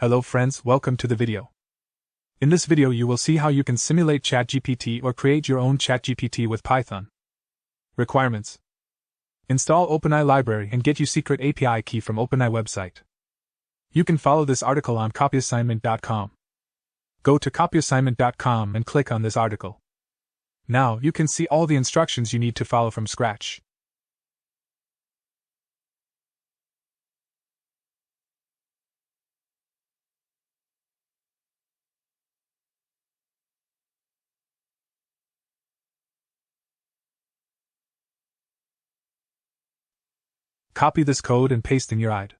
Hello friends, welcome to the video. In this video you will see how you can simulate ChatGPT or create your own ChatGPT with Python. Requirements: install OpenAI library and get your secret API key from OpenAI website. You can follow this article on copyassignment.com. Go to copyassignment.com and click on this article. Now you can see all the instructions you need to follow from scratch. Copy this code and paste in your IDE.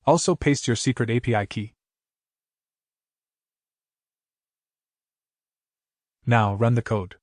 Also paste your secret API key. Now run the code.